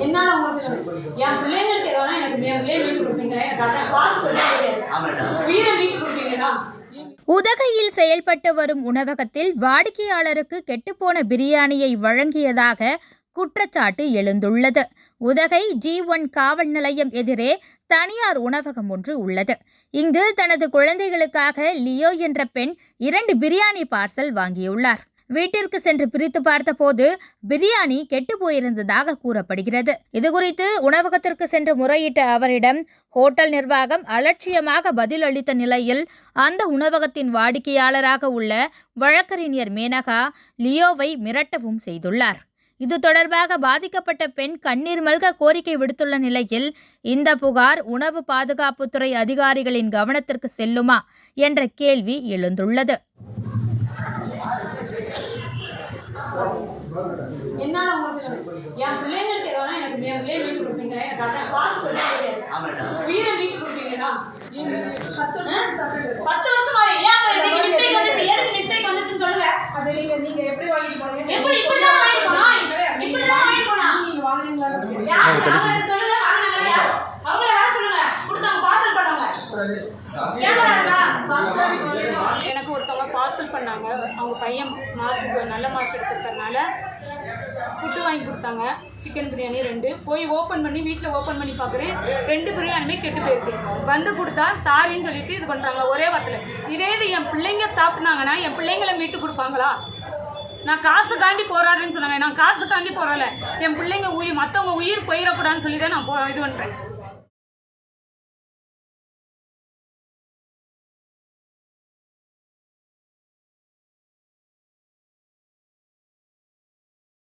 என்னால உங்களுக்கு என் பிள்ளைங்களுக்கு ஏதாவது எனக்கு என் பிள்ளைய வீட்டு கொடுப்பீங்க, எனக்கு காசு உயிரை வீட்டு கொடுப்பீங்களா? உதகையில் செயல்பட்டு வரும் உணவகத்தில் வாடிக்கையாளருக்கு கெட்டுப்போன பிரியாணியை வழங்கியதாக குற்றச்சாட்டு எழுந்துள்ளது. உதகை G1 காவல் நிலையம் எதிரே தனியார் உணவகம் ஒன்று உள்ளது. இங்கு தனது குழந்தைகளுக்காக லியோ என்ற பெண் 2 பிரியாணி பார்சல் வாங்கியுள்ளார். வீட்டிற்கு சென்று பிரித்து பார்த்தபோது பிரியாணி கெட்டு போயிருந்ததாக கூறப்படுகிறது. இதுகுறித்து உணவகத்திற்கு சென்று முறையிட்ட அவரிடம் ஹோட்டல் நிர்வாகம் அலட்சியமாக பதில் அளித்த நிலையில் அந்த உணவகத்தின் வாடிக்கையாளராக உள்ள வழக்கறிஞர் மேனகா லியோவை மிரட்டவும் செய்துள்ளார். இது தொடர்பாக பாதிக்கப்பட்ட பெண் கண்ணீர் மல்க கோரிக்கை விடுத்துள்ள நிலையில் இந்த புகார் உணவு பாதுகாப்புத்துறை அதிகாரிகளின் கவனத்திற்கு செல்லுமா என்ற கேள்வி எழுந்துள்ளது. என்னால உங்களுக்கு என் பிள்ளைங்களுக்கு ஏதாவது எனக்கு என் பிள்ளைய வீட்டு கொடுப்பீங்க, எனக்கு காசு உயிரை வீட்டு கொடுப்பீங்களா? 10 வருஷமா மிஸ்டேக் வந்துச்சுன்னு சொல்லுங்க. அது நீங்க எப்படி வாங்கிட்டு போனீங்க? எப்படி இப்படிதான் வாங்கிட்டு போனா? இப்படிதான் வாங்கிட்டு போனா? நீங்க வாங்குனீங்களா? யார் சொல்லுங்க, வாங்குனாங்களா? அவங்கள யார் சொல்லுங்க, கொடுத்தாங்க பார்சல் பண்ணாங்க. எனக்கு ஒருத்தவங்க பார்சல் பண்ணாங்க. அவங்க பையன் நல்ல மார்க் எடுத்துக்கிறதுனால ஃபுட்டு வாங்கி கொடுத்தாங்க. சிக்கன் பிரியாணி 2 போய் ஓப்பன் பண்ணி வீட்டில் ஓப்பன் பண்ணி பார்க்குறேன். 2 பிரியாணியுமே கெட்டு போயிருக்கு. வந்து கொடுத்தா சாரின்னு சொல்லிட்டு இது பண்ணுறாங்க ஒரே வாரத்தில். இதே இது என் பிள்ளைங்க சாப்பிட்னாங்கன்னா என் பிள்ளைங்களை மீட்டு கொடுப்பாங்களா? நான் காசுக்காண்டி போராடுறேன்னு சொன்னாங்க. நான் காசுக்காண்டி போராடல. என் பிள்ளைங்க மற்றவங்க உயிர் போயிடக்கூடாதுன்னு சொல்லி தான் நான் இது பண்ணுறேன்.